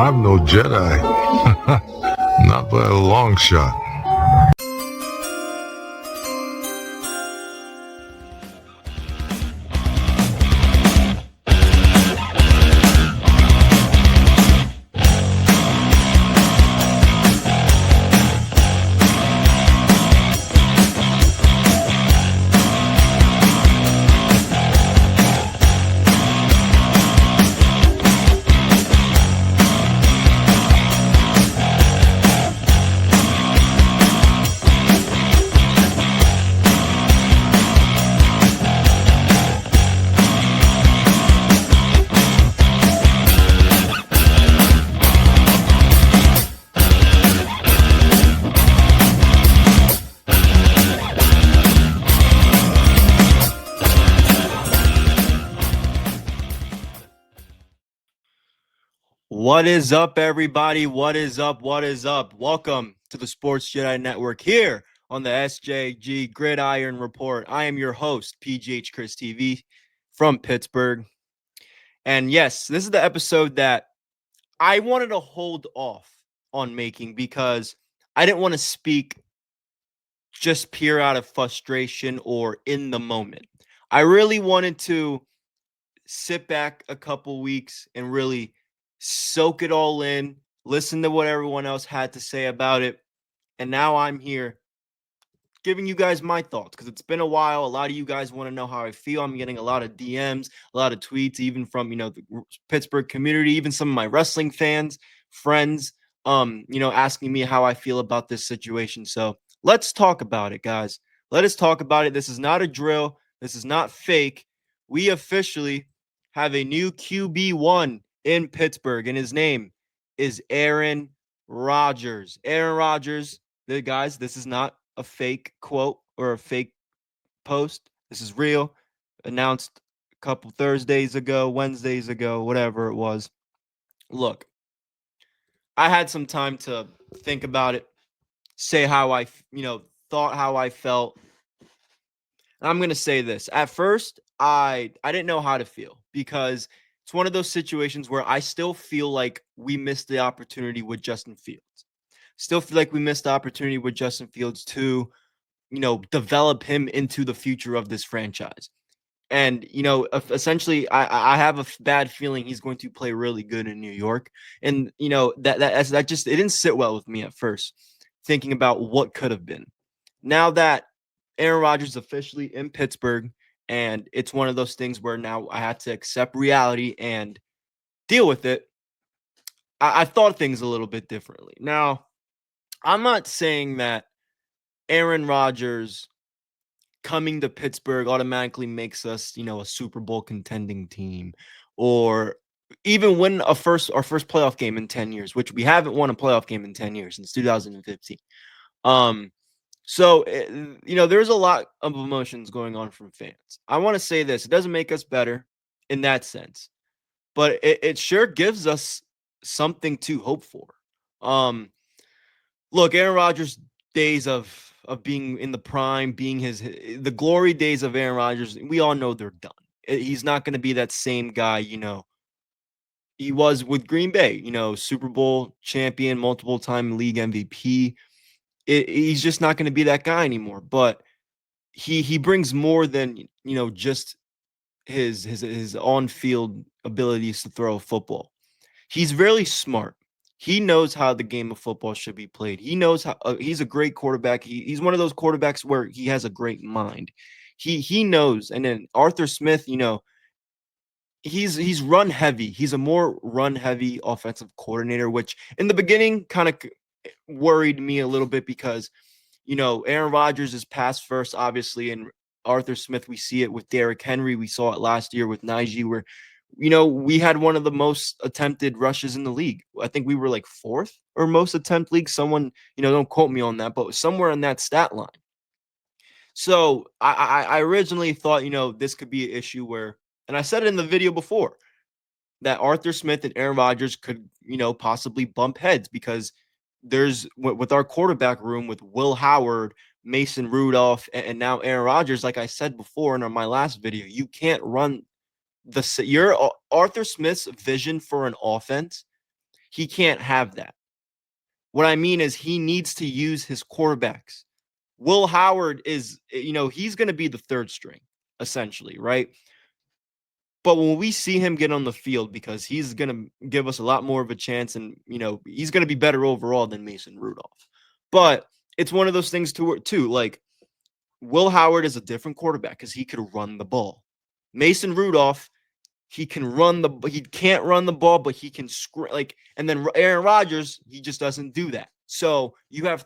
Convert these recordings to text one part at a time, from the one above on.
I'm no Jedi. Not by a long shot. What is up, everybody? What is up? What is up? Welcome to the Sports Jedi Network here on the SJG Gridiron Report. I am your host, PGHChrisTv from Pittsburgh. And yes, this is the episode that I wanted to hold off on making because I didn't want to speak just pure out of frustration or in the moment. I really wanted to sit back a couple weeks and really soak it all in, listen to what everyone else had to say about it. And now I'm here giving you guys my thoughts because it's been a while. A lot of you guys want to know how I feel. I'm getting a lot of DMs, a lot of tweets, even from, the Pittsburgh community, even some of my wrestling fans, friends, asking me how I feel about this situation. So let's talk about it, guys. Let us talk about it. This is not a drill. This is not fake. We officially have a new QB1 in Pittsburgh, and his name is Aaron Rodgers. Aaron Rodgers, guys, this is not a fake quote or a fake post. This is real. Announced a couple Wednesdays ago, whatever it was. Look, I had some time to think about it, say how I, thought how I felt. I'm going to say this. At first, I didn't know how to feel because it's one of those situations where I still feel like we missed the opportunity with Justin Fields. Still feel like we missed the opportunity with Justin Fields to, develop him into the future of this franchise. And, essentially, I have a bad feeling he's going to play really good in New York. And, that just, it didn't sit well with me at first, thinking about what could have been. Now that Aaron Rodgers is officially in Pittsburgh, and it's one of those things where now I have to accept reality and deal with it, I thought things a little bit differently. Now, I'm not saying that Aaron Rodgers coming to Pittsburgh automatically makes us, a Super Bowl contending team, or even win our first playoff game in 10 years, which we haven't won a playoff game in 10 years since 2015. So, there's a lot of emotions going on from fans. I want to say this. It doesn't make us better in that sense, but it sure gives us something to hope for. Look, Aaron Rodgers' days of being in the prime, being the glory days of Aaron Rodgers, we all know they're done. He's not going to be that same guy, he was with Green Bay, Super Bowl champion, multiple time league MVP. He's just not going to be that guy anymore. But he brings more than just his on-field abilities to throw a football. He's really smart. He knows how the game of football should be played. He knows how he's a great quarterback. He's one of those quarterbacks where he has a great mind. He knows. And then Arthur Smith, he's run heavy. He's a more run heavy offensive coordinator, which in the beginning kind of worried me a little bit because, Aaron Rodgers is pass first, obviously, and Arthur Smith, we see it with Derrick Henry. We saw it last year with Najee, where, we had one of the most attempted rushes in the league. I think we were like fourth or most attempt league. Someone, don't quote me on that, but somewhere in that stat line. So I originally thought, this could be an issue where, and I said it in the video before, that Arthur Smith and Aaron Rodgers could, possibly bump heads because there's with our quarterback room with Will Howard, Mason Rudolph, and now Aaron Rodgers. Like I said before in my last video, you can't run your Arthur Smith's vision for an offense. He can't have that. What I mean is he needs to use his quarterbacks. Will Howard is, he's going to be the third string, essentially, right? But when we see him get on the field, because he's going to give us a lot more of a chance, and, he's going to be better overall than Mason Rudolph. But it's one of those things, too, like, Will Howard is a different quarterback because he could run the ball. Mason Rudolph, he can't run the ball, but he can and then Aaron Rodgers, he just doesn't do that. So you have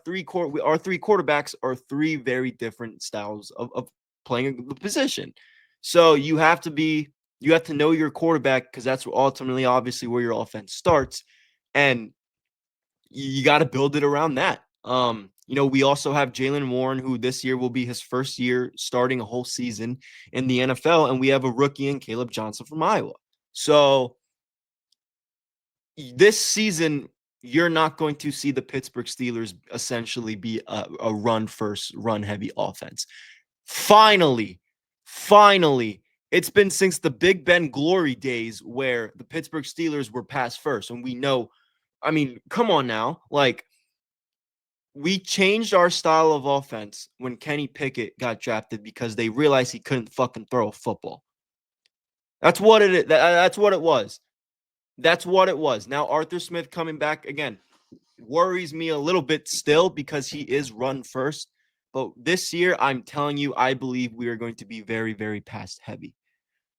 our three quarterbacks are three very different styles of playing the position. So you have to know your quarterback, because that's ultimately obviously where your offense starts. And you got to build it around that. We also have Jaylen Warren, who this year will be his first year starting a whole season in the NFL, and we have a rookie in Caleb Johnson from Iowa. So this season, you're not going to see the Pittsburgh Steelers essentially be a run-first, run-heavy offense. Finally, it's been since the Big Ben glory days where the Pittsburgh Steelers were pass first, and we know, come on now, like, we changed our style of offense when Kenny Pickett got drafted because they realized he couldn't fucking throw a football. That's what it is. That's what it was. That's what it was. Now, Arthur Smith coming back again worries me a little bit still because he is run first. But this year, I'm telling you, I believe we are going to be very, very pass heavy.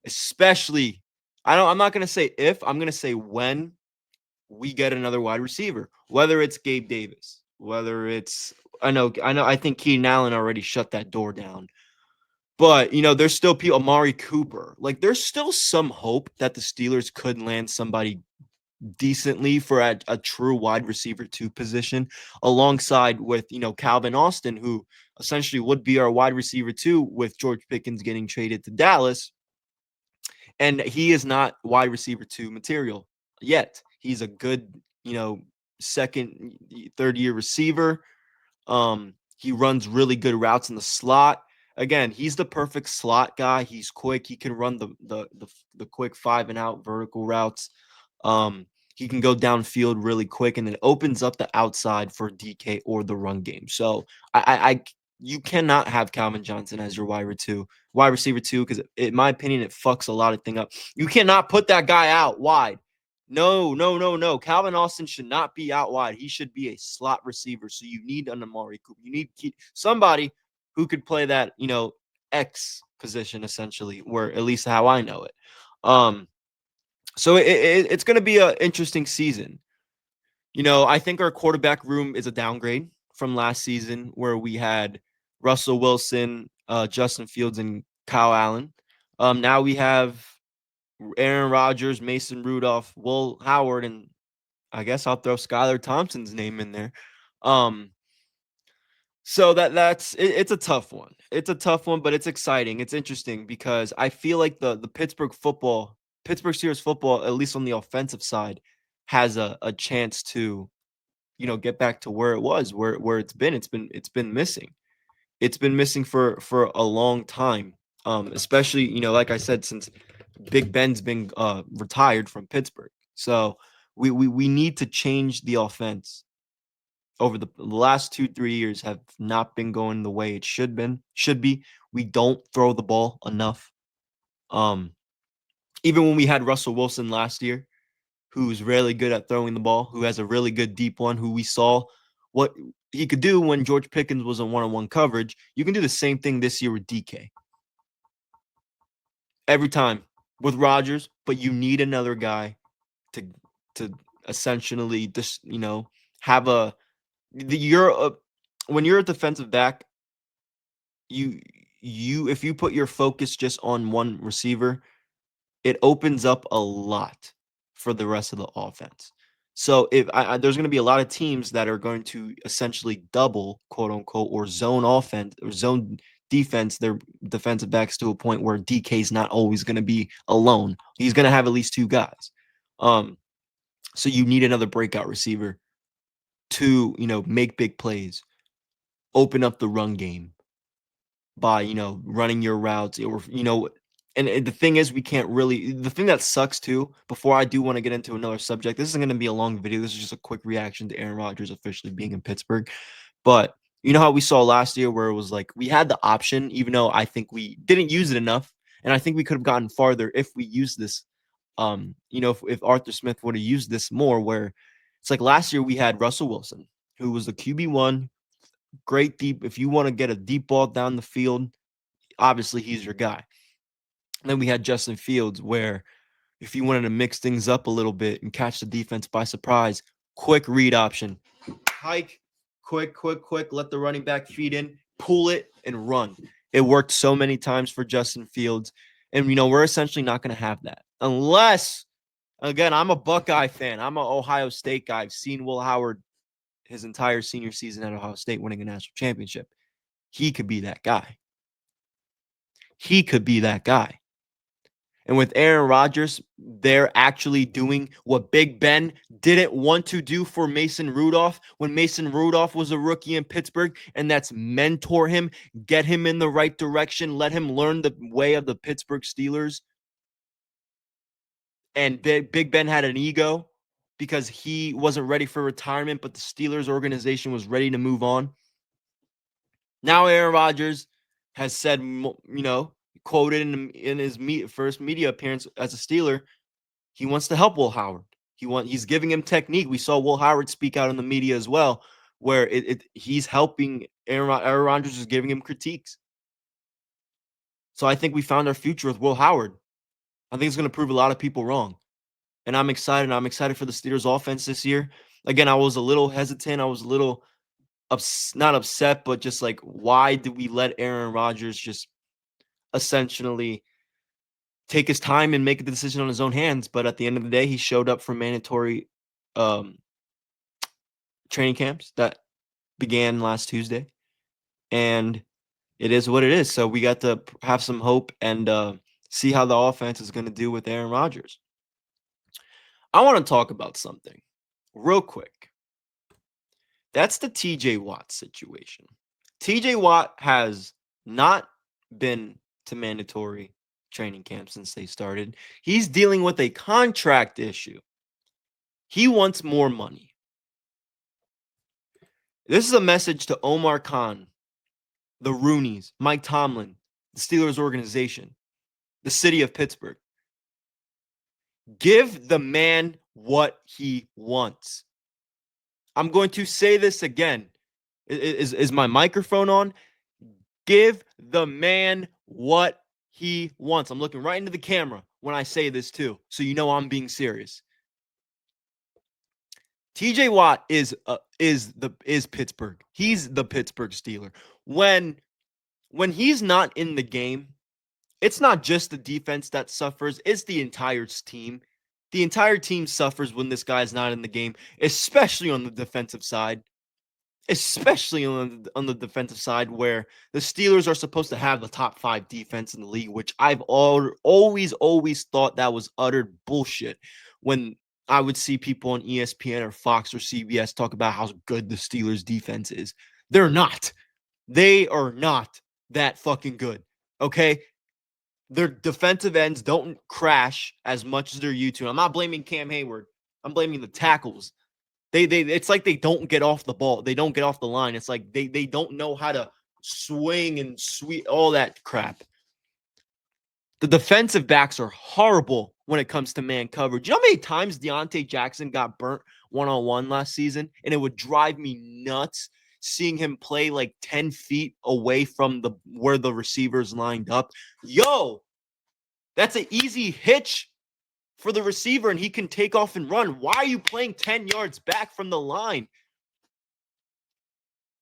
Especially, I'm not going to say if, I'm going to say when we get another wide receiver, whether it's Gabe Davis, whether it's, I think Keenan Allen already shut that door down. But, there's still people, Amari Cooper. Like, there's still some hope that the Steelers could land somebody decently for a true wide receiver 2 position, alongside with, Calvin Austin, who essentially would be our wide receiver 2 with George Pickens getting traded to Dallas. And he is not wide receiver 2 material yet. He's a good, second, third year receiver. He runs really good routes in the slot. Again, he's the perfect slot guy. He's quick. He can run the quick 5-and-out vertical routes. He can go downfield really quick, and it opens up the outside for DK or the run game. So you cannot have Calvin Johnson as your wide receiver 2, because in my opinion, it fucks a lot of things up. You cannot put that guy out wide. No. Calvin Austin should not be out wide. He should be a slot receiver. So you need an Amari Cooper. You need somebody who could play that, X position, essentially, where at least how I know it. So it's going to be an interesting season. I think our quarterback room is a downgrade from last season, where we had Russell Wilson, Justin Fields, and Kyle Allen. Now we have Aaron Rodgers, Mason Rudolph, Will Howard, and I guess I'll throw Skylar Thompson's name in there. So it's a tough one. It's a tough one, but it's exciting. It's interesting because I feel like the Pittsburgh Steelers football, at least on the offensive side, has a chance to, get back to where it was, where it's been. It's been missing. It's been missing for a long time. Especially, like I said, since Big Ben's been retired from Pittsburgh. So we need to change the offense. Over the last 2-3 years have not been going the way it should be. We don't throw the ball enough. Even when we had Russell Wilson last year, who's really good at throwing the ball, who has a really good deep one, who we saw what he could do when George Pickens was in one-on-one coverage. You can do the same thing this year with DK. Every time with Rodgers, but you need another guy to essentially just, have when you're a defensive back, if you put your focus just on one receiver, it opens up a lot for the rest of the offense. So if there's going to be a lot of teams that are going to essentially double, quote unquote, or zone offense or zone defense their defensive backs to a point where DK's not always going to be alone. He's going to have at least 2 guys. So you need another breakout receiver to, make big plays, open up the run game by, running your routes, or, And the thing is, we can't really. The thing that sucks too, before I do want to get into another subject, this isn't going to be a long video. This is just a quick reaction to Aaron Rodgers officially being in Pittsburgh. But you know how we saw last year where it was like we had the option, even though I think we didn't use it enough. And I think we could have gotten farther if we used this. If Arthur Smith would have used this more, where it's like last year we had Russell Wilson, who was the QB1, great deep. If you want to get a deep ball down the field, obviously he's your guy. And then we had Justin Fields, where if you wanted to mix things up a little bit and catch the defense by surprise, quick read option, hike, quick, let the running back feed in, pull it, and run. It worked so many times for Justin Fields. And, we're essentially not going to have that unless, again, I'm a Buckeye fan. I'm an Ohio State guy. I've seen Will Howard his entire senior season at Ohio State winning a national championship. He could be that guy. And with Aaron Rodgers, they're actually doing what Big Ben didn't want to do for Mason Rudolph when Mason Rudolph was a rookie in Pittsburgh, and that's mentor him, get him in the right direction, let him learn the way of the Pittsburgh Steelers. And Big Ben had an ego because he wasn't ready for retirement, but the Steelers organization was ready to move on. Now Aaron Rodgers has said, quoted in his first media appearance as a Steeler, he wants to help Will Howard. He's giving him technique. We saw Will Howard speak out in the media as well, where he's helping Aaron Rodgers is giving him critiques. So I think we found our future with Will Howard. I think it's going to prove a lot of people wrong. And I'm excited. I'm excited for the Steelers offense this year. Again, I was a little hesitant. I was a little not upset, but just like, why did we let Aaron Rodgers just essentially take his time and make a decision on his own hands? But at the end of the day, he showed up for mandatory training camps that began last Tuesday, and it is what it is. So we got to have some hope and see how the offense is going to do with Aaron Rodgers. I want to talk about something real quick. That's the TJ Watt situation. TJ Watt has not been to mandatory training camp since they started. He's dealing with a contract issue. He wants more money. This is a message to Omar Khan, the Rooneys, Mike Tomlin, the Steelers organization, the city of Pittsburgh. Give the man what he wants. I'm going to say this again. Is my microphone on? Give the man what he wants. I'm looking right into the camera when I say this too, so you know I'm being serious. TJ Watt is Pittsburgh. He's the Pittsburgh Steeler. When he's not in the game, it's not just the defense that suffers, it's the entire team. The entire team suffers when this guy's not in the game, especially on the defensive side. Especially on the defensive side, where the Steelers are supposed to have the top 5 defense in the league, which I've always thought that was utter bullshit. When I would see people on ESPN or Fox or CBS talk about how good the Steelers defense is. They're not. They are not that fucking good. Okay? Their defensive ends don't crash as much as they're used to. I'm not blaming Cam Hayward. I'm blaming the tackles. It's like they don't get off the ball. They don't get off the line. It's like they don't know how to swing and sweep, all that crap. The defensive backs are horrible when it comes to man coverage. You know how many times Deontay Jackson got burnt one-on-one last season? And it would drive me nuts seeing him play like 10 feet away from where the receivers lined up. Yo, that's an easy hitch for the receiver, and he can take off and run. Why are you playing 10 yards back from the line?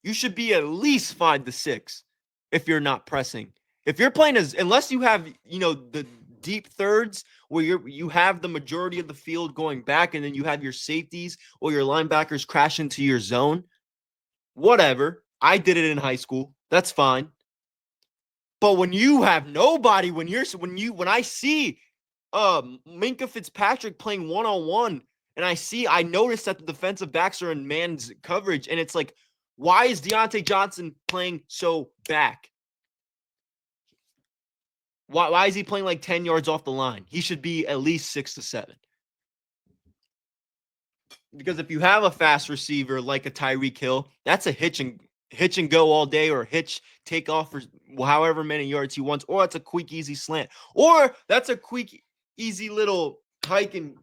You should be at least 5 to 6 if you're not pressing. If you're playing unless you have, the deep thirds where you have the majority of the field going back, and then you have your safeties or your linebackers crash into your zone, whatever. I did it in high school. That's fine. But when you have nobody, when I see Minkah Fitzpatrick playing one-on-one, and I noticed that the defensive backs are in man's coverage, and it's like, why is Deontay Johnson playing so back? Why is he playing like 10 yards off the line? He should be at least 6 to 7. Because if you have a fast receiver like a Tyreek Hill, that's a hitch and go all day, or hitch, take off for however many yards he wants, or that's a quick, easy slant, or that's a quick, easy little hike and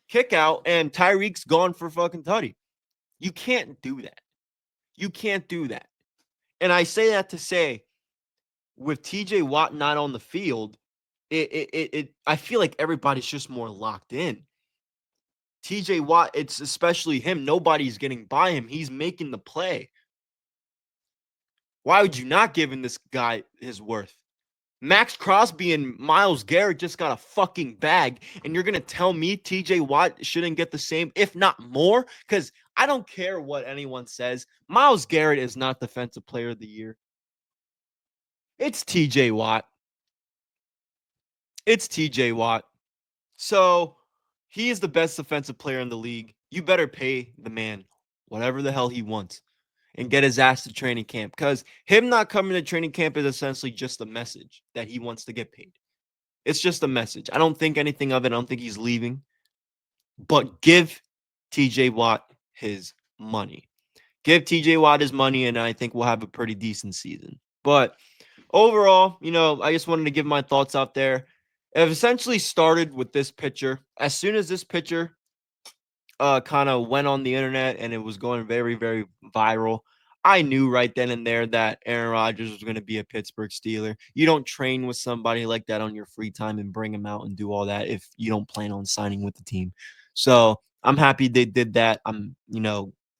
kick out, and Tyreek's gone for fucking tutty. You can't do that. You can't do that. And I say that to say, with TJ Watt not on the field, I feel like everybody's just more locked in. TJ Watt, it's especially him. Nobody's getting by him. He's making the play. Why would you not give him this guy his worth? Max Crosby and Myles Garrett just got a fucking bag, and you're going to tell me TJ Watt shouldn't get the same, if not more? Because I don't care what anyone says. Myles Garrett is not Defensive Player of the Year. It's TJ Watt. It's TJ Watt. So he is the best defensive player in the league. You better pay the man whatever the hell he wants and get his ass to training camp, because him not coming to training camp is essentially just a message that he wants to get paid. It's just a message. I don't think anything of it. I don't think he's leaving. But give TJ Watt his money. Give TJ Watt his money, and I think we'll have a pretty decent season. But overall, I just wanted to give my thoughts out there. It essentially started with this picture. As soon as this picture kind of went on the internet and it was going very, very viral, I knew right then and there that Aaron Rodgers was going to be a Pittsburgh Steeler. You don't train with somebody like that on your free time and bring him out and do all that if you don't plan on signing with the team. So I'm happy they did that.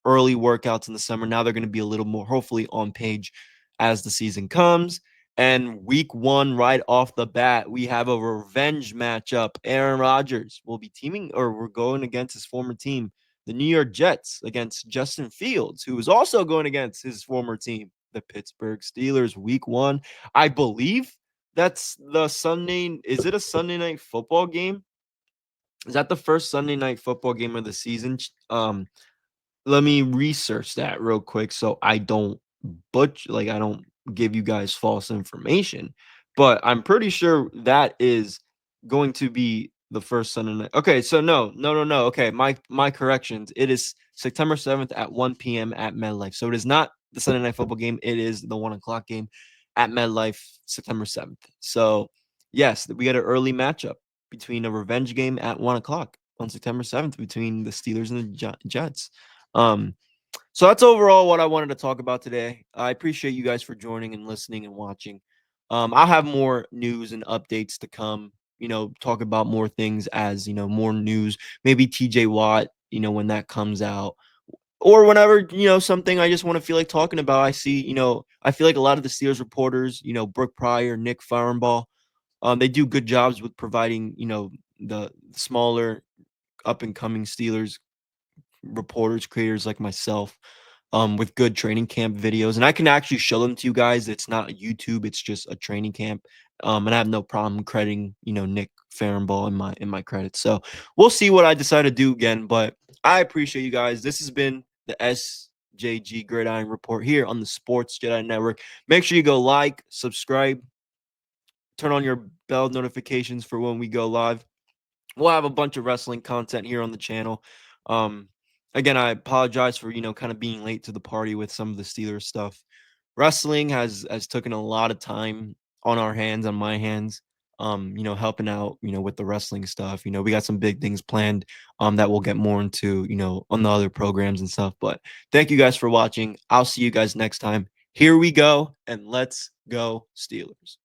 Early workouts in the summer. Now they're going to be a little more, hopefully, on page as the season comes. And week 1, right off the bat, we have a revenge matchup. Aaron Rodgers will be we're going against his former team, the New York Jets, against Justin Fields, who is also going against his former team, the Pittsburgh Steelers, week 1. I believe that's the Sunday. Is it a Sunday night football game? Is that the first Sunday night football game of the season? Let me research that real quick so I don't I don't give you guys false information. But I'm pretty sure that is going to be the first Sunday night. Okay, so no. Okay, my corrections. It is September 7th at 1 p.m. at MetLife. So it is not the Sunday night football game. It is the 1 o'clock game at MetLife, September 7th. So yes, we get an early matchup between a revenge game at 1 o'clock on September 7th between the Steelers and the Jets. So that's overall what I wanted to talk about today. I appreciate you guys for joining and listening and watching. I'll have more news and updates to come, talk about more things as, more news, maybe TJ Watt, when that comes out, or whenever, something I just want to feel like talking about. I see, I feel like a lot of the Steelers reporters, Brooke Pryor, Nick Farnbaugh, they do good jobs with providing, the smaller up and coming Steelers reporters, creators like myself, with good training camp videos, and I can actually show them to you guys. It's not YouTube; it's just a training camp. And I have no problem crediting, Nick Farnbaugh in my credits. So we'll see what I decide to do again. But I appreciate you guys. This has been the SJG Gridiron Report here on the Sports Jedi Network. Make sure you go like, subscribe, turn on your bell notifications for when we go live. We'll have a bunch of wrestling content here on the channel. Again, I apologize for, kind of being late to the party with some of the Steelers stuff. Wrestling has taken a lot of time on my hands, helping out, with the wrestling stuff. We got some big things planned that we'll get more into, on the other programs and stuff. But thank you guys for watching. I'll see you guys next time. Here we go, and let's go Steelers.